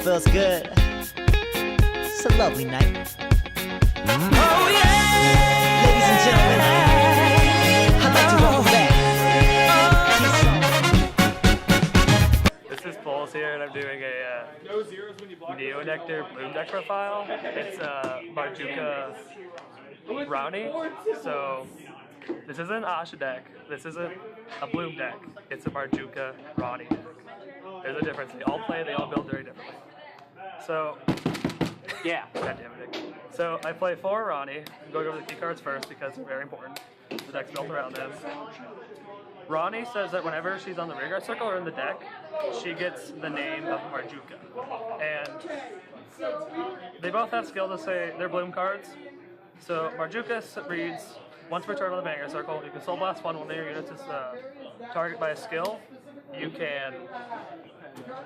feels good. It's a lovely night. Oh yeah! Ladies and gentlemen, I'd like to welcome back. This is Pullzzz here, and I'm doing a Neo Nectar Bloom deck profile. It's a Marjukka Brownie. So this isn't an Ahsha deck. This isn't a Bloom deck. It's a Marjukka Ronnie deck. There's a difference. They all build very differently. So yeah, goddammit. So I play 4 Ronnie. I'm going over the key cards first because they're very important. The deck's built around them. Ronnie says that whenever she's on the rearguard circle or in the deck, she gets the name of Marjukka. And they both have skill to say they're Bloom cards. So Marjukka reads, once per turn on the Vanguard circle, you can Soul Blast one of your units is target by a skill. You can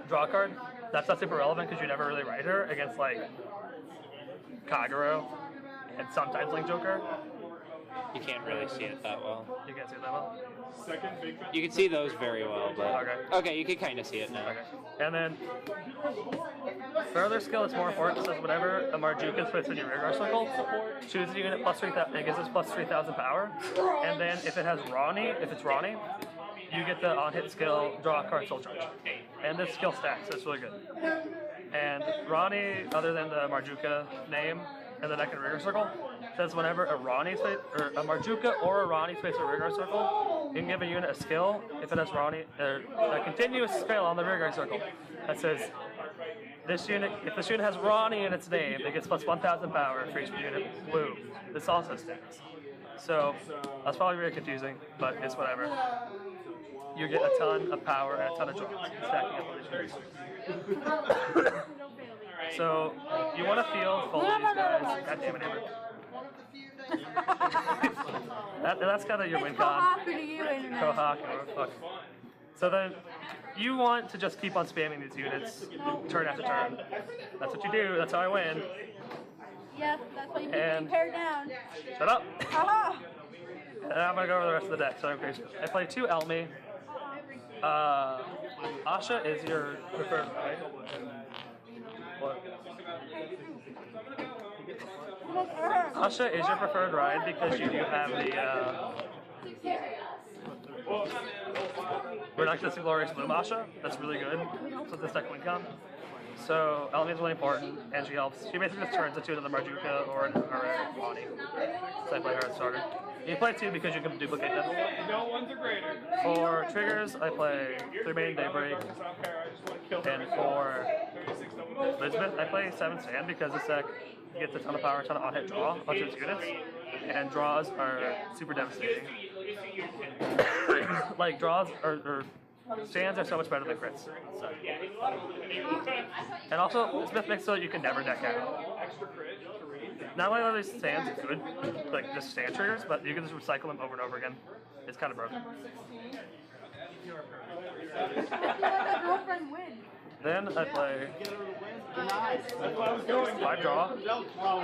draw a card. That's not super relevant because you never really write her against like Kagero and sometimes Link Joker. You can't really see it that well. You can't see it that well? You can see those very well, but okay, you can kind of see it now. Okay. And then further skill is more important. It says whenever a Marjukka is placed in your rearguard circle, choose a unit plus 3,000. It gives us plus 3,000 power. And then if it's Ronnie, you get the on-hit skill, draw a card, soul charge. And this skill stacks, so it's really good. And Ronnie, other than the Marjukka name and the deck and rearguard circle, says whenever a Marjukka or a Ronnie space a rearguard circle, you can give a unit a skill if it has Ronnie, a continuous spell on the rearguard circle that says if this unit has Ronnie in its name, it gets plus 1,000 power for each unit blue. This also stacks. So that's probably very confusing, but it's whatever. You get a ton of power and a ton of drops stacking up on these units. So you want to feel full of these guys. God damn it, Amber. That's kind of your win con. Kohak or fuck. So then you want to just keep on spamming these units turn after turn. That's what you do. That's how I win. Yeah, that's why you need to pare down. Shut up. Haha. And I'm gonna go over the rest of the deck. So I'm crazy. I play 2 Elmi. Ahsha is your preferred, right? What? Ahsha is your preferred ride because you do have the Redux Glorious Bloom Ahsha. That's really good. So this deck win con. So Elmi is really important, and she helps. She basically just turns into another Marjukka or a Ronnie. So I play her as starter. You play 2 because you can duplicate them. For triggers, I play 3 Main Daybreak, and for Elizabeth, I play 7 Sand because this deck gets a ton of power, a ton of on-hit draw onto its units, and draws are super devastating. Like draws or stands are so much better than crits. So. And also, Smith makes so you can never deck out. Not only are these stands good, like just stand triggers, but you can just recycle them over and over again. It's kind of broken. Then I play 5 draw.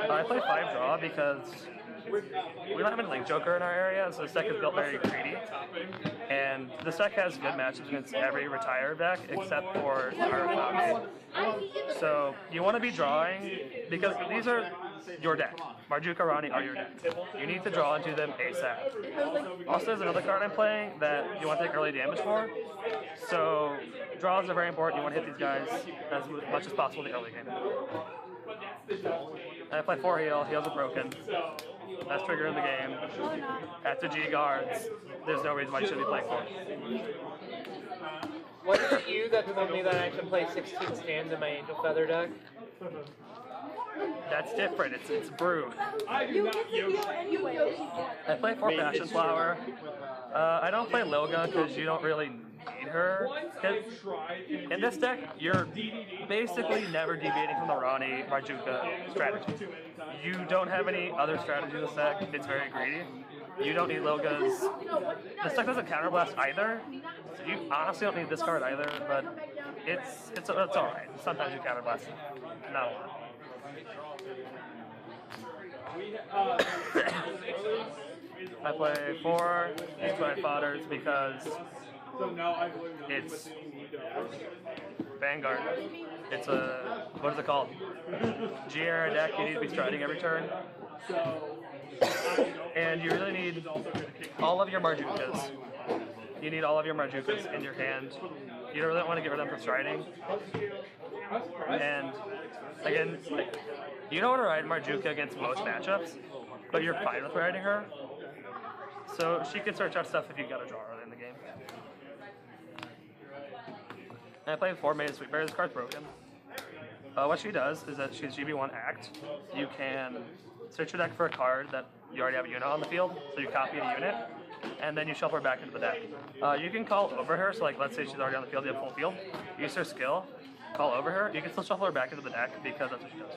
I play 5 draw because we don't have any Link Joker in our area, so this deck is built very greedy. And this deck has good matchups against every retired deck except for our Foundation. So you want to be drawing because these are your deck. Marjukka, Ronnie are your deck. You need to draw into them ASAP. Also, there's another card I'm playing that you want to take early damage for. So draws are very important. You want to hit these guys as much as possible in the early game. I play 4 heal. Heals are broken. That's trigger in the game. That's a G guards. There's no reason why you should be playing 4. Wasn't it you that told me that I can play 16 stands in my Angel Feather deck? That's different. It's brewed. You get to heal anyway. I play 4 Passion Flower. I don't play Lilga because you don't really need her. In this deck, you're basically never deviating from the Ronnie Marjukka strategy. You don't have any other strategy in this deck. It's very greedy. You don't need Lilgas. This deck doesn't counterblast either. So you honestly don't need this card either, but it's alright. Sometimes you counterblast it. Not a lot. I play 4 X-Blind Fodders because it's Vanguard. It's a, what is it called? G-era deck, you need to be striding every turn. And you really need all of your Marjukkas. You need all of your Marjukkas in your hand. You don't really want to get rid of them for striding. And again, like, you don't want to ride Marjukka against most matchups, but you're fine with riding her. So she can search out stuff if you got a draw early in the game. And I played 4 Maiden Sweetberry. This card's broken. What she does is that she's GB1 Act. You can search your deck for a card that you already have a unit on the field, so you copy the unit, and then you shuffle her back into the deck. You can call over her, so like let's say she's already on the field, you have full field. Use her skill, call over her. You can still shuffle her back into the deck because that's what she does.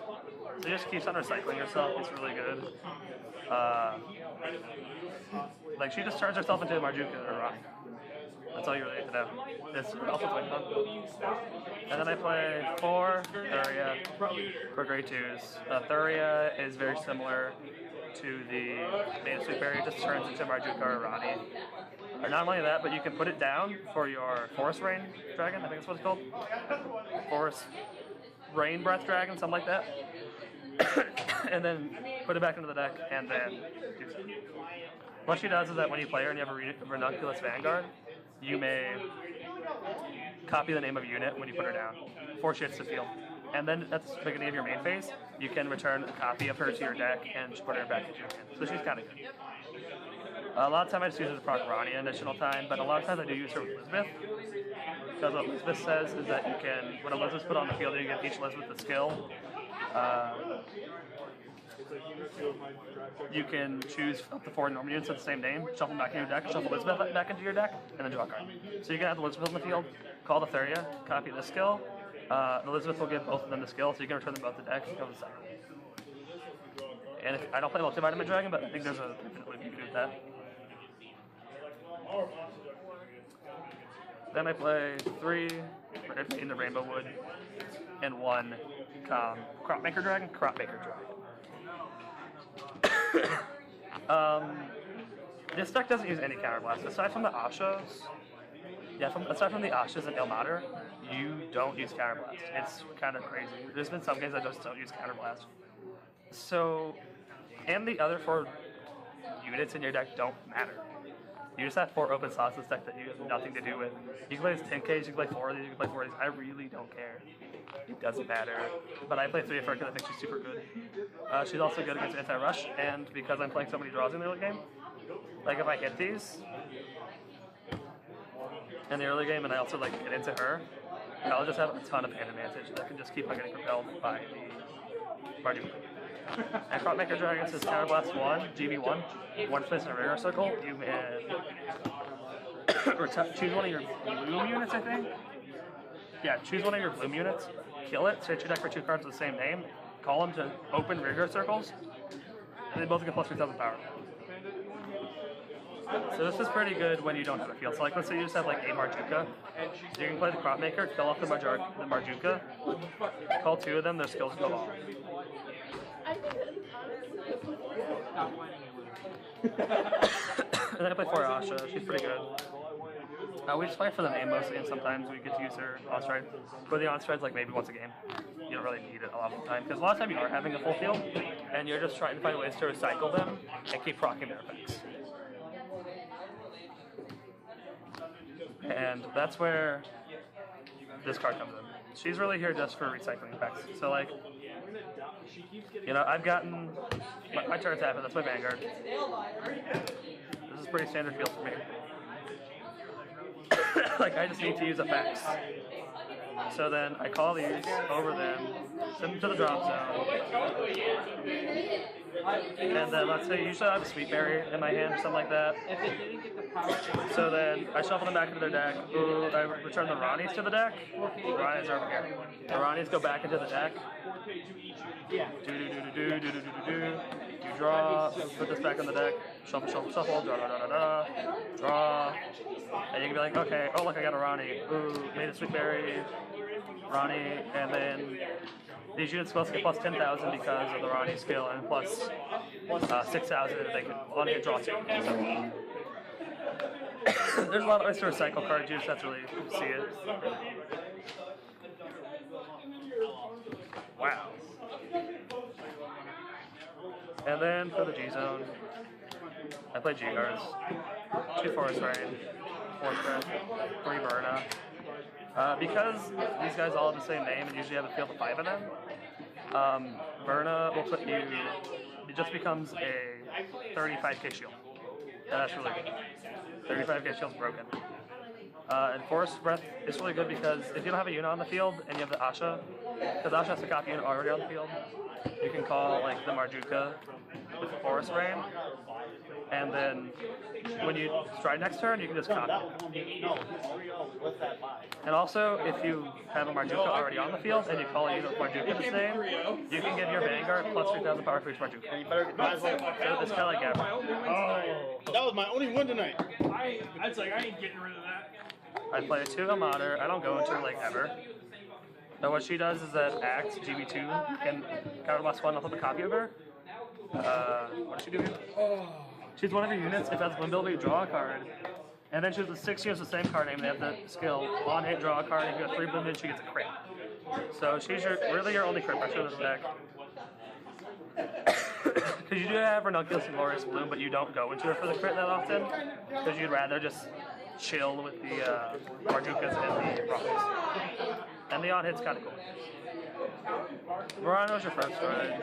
So she just keeps on recycling herself. It's really good. Like she just turns herself into a Marjukka or a Rock. That's all you really need to know. It's also quite fun. And then I play 4 Thuria for grade 2s. Thuria is very similar to the Maiden Sweetberry. It just turns into Marjukka or Rani. Or not only that, but you can put it down for your Forest Rain Dragon, I think that's what it's called. Forest Rain Breath Dragon, something like that. And then put it back into the deck and then do something. What she does is that when you play her and you have a Ranunculus Vanguard, you may copy the name of a unit when you put her down, 4 she hits the field. And then at the beginning of your main phase, you can return a copy of her to your deck and put her back into your hand. So she's kind of good. A lot of times I just use her to proc Ronnie an additional time, but a lot of times I do use her with Elizabeth. Because what Elizabeth says is that you can, when Elizabeth's put on the field, you give each Elizabeth a skill. You can choose up to 4 normal units with the same name, shuffle them back in your deck, shuffle Elizabeth back into your deck, and then draw a card. So you can have Elizabeth on the field, call the Thuria, copy the skill. Elizabeth will give both of them the skill, so you can return them both to the deck and go to the cycle. And if, I don't play Multivitamin Dragon, but I think there's a way you can do with that. Then I play 3 in the Rainbow Wood and 1 Cropmaker Dragon. This deck doesn't use any counterblast. Aside from the Ahshas, aside from the Ahshas and Ilmater, you don't use counterblast. It's kind of crazy. There's been some games that just don't use counterblast. So, and the other 4 units in your deck don't matter. You just have 4 open slots in this deck that you have nothing to do with. You can play 10Ks, you can play 4 of these, you can play 4 of these. I really don't care. It doesn't matter. But I play 3 of her because I think she's super good. She's also good against anti-rush, and because I'm playing so many draws in the early game, like if I hit these in the early game and I also like get into her, I'll just have a ton of hand advantage. I can just keep on getting propelled by the Marjukka. And Cropmaker Dragon says Counterblast 1, GB1, 1 place in a radar circle. You can choose one of your bloom units, I think. Yeah, choose one of your bloom units, kill it, search your deck for 2 cards with the same name, call them to open radar circles, and they both get plus 3,000 power. So this is pretty good when you don't have a field. So like let's say you just have like a Marjukka, you can play the Cropmaker, kill off the Marjukka, call 2 of them, their skills go off. And then I play 4 Ahsha, she's pretty good. We just fight for the name mostly, and sometimes we get to use her on-stride. But the on-stride's like maybe once a game. You don't really need it a lot of the time, because a lot of time you are having a full field, and you're just trying to find ways to recycle them and keep proccing their effects. And that's where this card comes in. She's really here just for recycling effects. So like, you know, I've gotten my turn tap, and that's my Vanguard. This is pretty standard field for me. Like I just need to use effects. So then I call these over them, send them to the drop zone. And then let's say usually I have a Sweetberry in my hand or something like that. So then I shuffle them back into their deck. Ooh, I return the Ronnies to the deck. The Ronnies are over here. The Ronnies go back into the deck. You draw, put this back in the deck, shuffle, draw. And you can be like, okay, oh look, I got a Ronnie. Ooh, made a Sweetberry, Ronnie, and then these units supposed to get plus 10,000 because of the Ronnie skill, and plus 6,000 if they can only draw 2. So, there's a lot of ways to recycle card juice, that's really see it. Wow. And then for the G zone, I play G cards. 2 Forest Rain, 4 Stress, 3 Verna. Because these guys all have the same name and usually have a field of 5 in them, Verna will put you, it just becomes a 35k shield. And that's really good. 35k shield's broken. And Forest Breath is really good because if you don't have a unit on the field and you have the Ahsha, because Ahsha has a copy unit already on the field, you can call like the Marjukka with the Forest Rain, and then when you stride next turn, you can just copy it. And also, if you have a Marjukka already on the field and you call a unit with Marjukka's name, you can give your Vanguard plus 3,000 power for each Marjukka. So it's kind of like Gabber. Oh, that was my only win tonight. I ain't getting rid of that. I play a 2 Amater. I don't go into her like ever. But what she does is that Act, GB2, can counterblast 1 off of a copy of her. What does she do here? She's one of your units. If it has Wind Builder, you draw a card. And then she has the 6 units with the same card name. They have the skill on hit, draw a card. If you have 3 Bloom, she gets a crit. So she's really your only crit pressure in this deck. Because you do have Ranunculus and Glorious Bloom, but you don't go into her for the crit that often. Because you'd rather just chill with the Marjukkas and the Rocks. And the on hit's kind of cool. Verano's your first stride.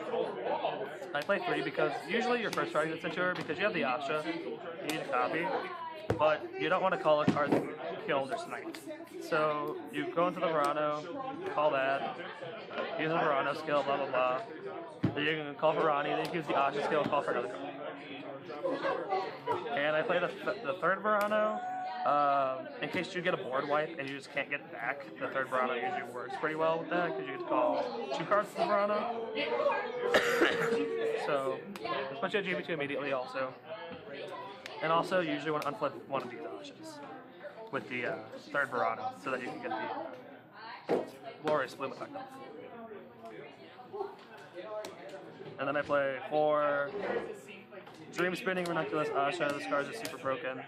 I play 3 because usually your first stride gets into her because you have the Ahsha, you need a copy, but you don't want to call a card that killed or sniped. So you go into the Verano, call that, use the Verano skill, blah blah blah. Then you can call Verani, then you can use the Ahsha skill, call for another card. And I play the third Verano. In case you get a board wipe and you just can't get it back, the third Verano usually works pretty well with that because you get to call 2 cards to the Verano. So, just put you at G-BT immediately also. And also, you usually want to unflip one of these Ahshas with the third Verano so that you can get the Glorious Bloom effect off. And then I play 4 Dream Spinning Ranunculus Ahsha. This card is super broken.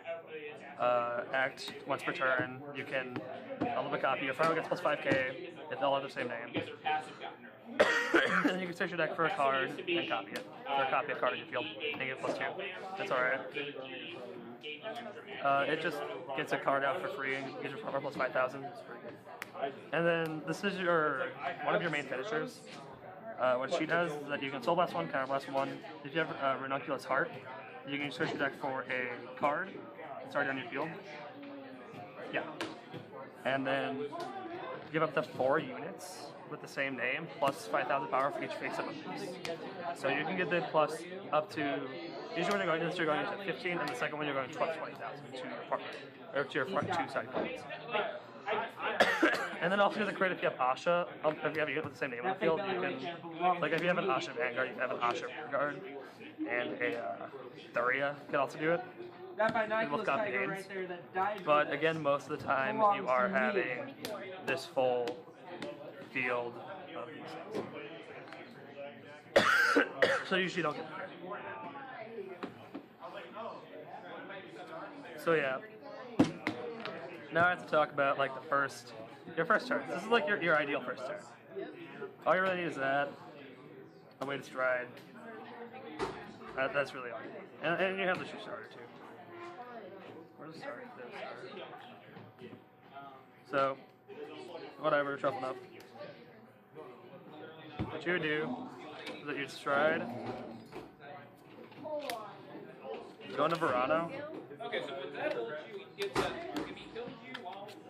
Act once per turn. You can unload a copy. Your final gets plus 5k if they all have the same name. And then you can search your deck for a card and copy it. Or copy a card in your field and get plus 2. That's alright. It just gets a card out for free and gives your power plus 5,000. It's pretty good. And then this is one of your main finishers. What she does is that you can Soul Blast 1, Counter Blast 1. If you have Ranunculus Heart, you can search your deck for a card. It's already on your field. Yeah. And then give up to 4 units with the same name, plus 5,000 power for each face-up of these. So you can get the plus up to, usually when you're going to this, you're going to 15, and the second one you're going to 20,000 to your partner, or to your front 2 side cards. And then also the crit if you have Ahsha, if you have a unit with the same name on the field, you can, like if you have an Ahsha Vanguard, you can have an Ahsha Vanguard, and a Thuria can also do it. Both got the names. But again, most of the time you are having this full field of these things. So you usually don't get the crit. So yeah. Now I have to talk about like your first turn. This is like your ideal first turn. All you really need is that, a way to stride. That's really all you need. And you have the shoe starter too. Where's the starter? There's the starter. So, whatever, shuffle up. What you would do is that you'd stride, go into Verano,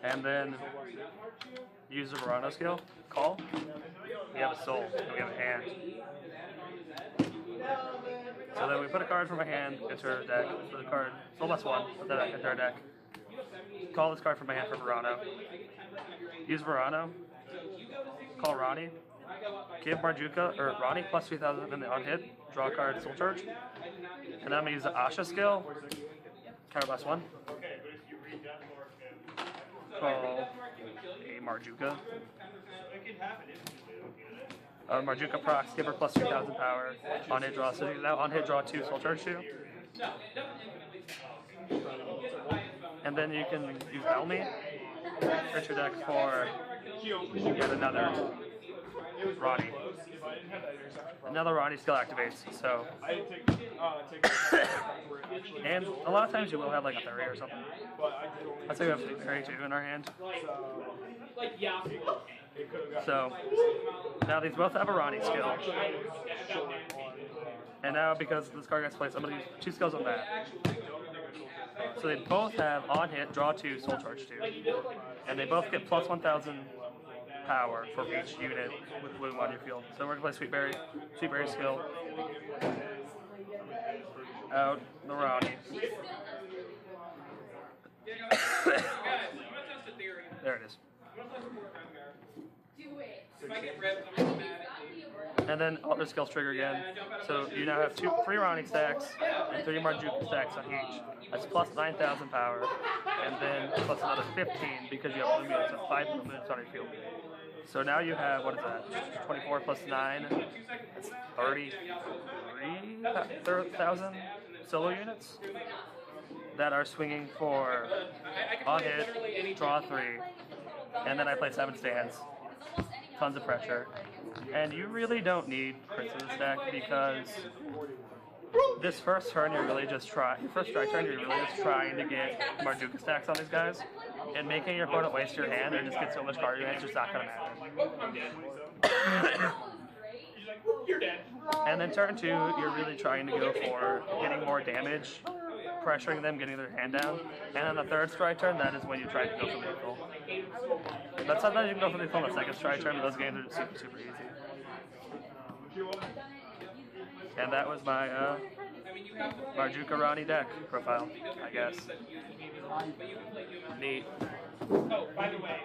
and then use the Verano skill, call. We have a soul, and we have a hand. So then we put a card from our hand into our deck, put a card, soul plus 1, put that into our deck. Call this card from my hand for Verano. Use Verano, call Ronnie, give Marjukka, or Ronnie plus 3,000 in the on hit, draw a card, Soul Charge. And then I'm going to use the Ahsha skill, counterblast 1. Call a Marjukka. Marjukka procs, give her plus 3,000 power, on hit draw. So now on hit draw 2 Soul Charge 2. And then you can use Elmi, search your deck for yet another Ronnie. Another Ronnie skill activates, so. And a lot of times you will have like a 30 or something. I'd say we have 32 in our hand. So, now these both have a Ronnie skill. And now because this card gets played, somebody use 2 skills on that. So they both have on hit, draw 2, soul charge 2. And they both get plus 1,000 power for each unit with bloom on your field. So we're gonna play Sweetberry skill. Out the Ronnie. There it is. And then all their skills trigger again. So you now have 3 Ronnie stacks and 3 Marjukka stacks on each. That's plus 9,000 power, and then plus another 15 because you have blue units, so 5 blue units on your field. So now you have, what is that, 24 plus 9, that's 33,000 solo units that are swinging for on hit, draw 3, and then I play 7 stands, tons of pressure. And you really don't need Prince in the stack because this first turn you're really just trying to get Marjukka stacks on these guys, and making your opponent waste your hand or just get so much card advantage is just not going to matter. And then turn 2, you're really trying to go for getting more damage, pressuring them, getting their hand down. And on the 3rd strike turn, that is when you try to go for lethal. But sometimes you can go for lethal on the 2nd strike turn, but those games are just super, super easy. And that was my Marjukka Ronnie deck profile, I guess. Neat. Oh, by the way.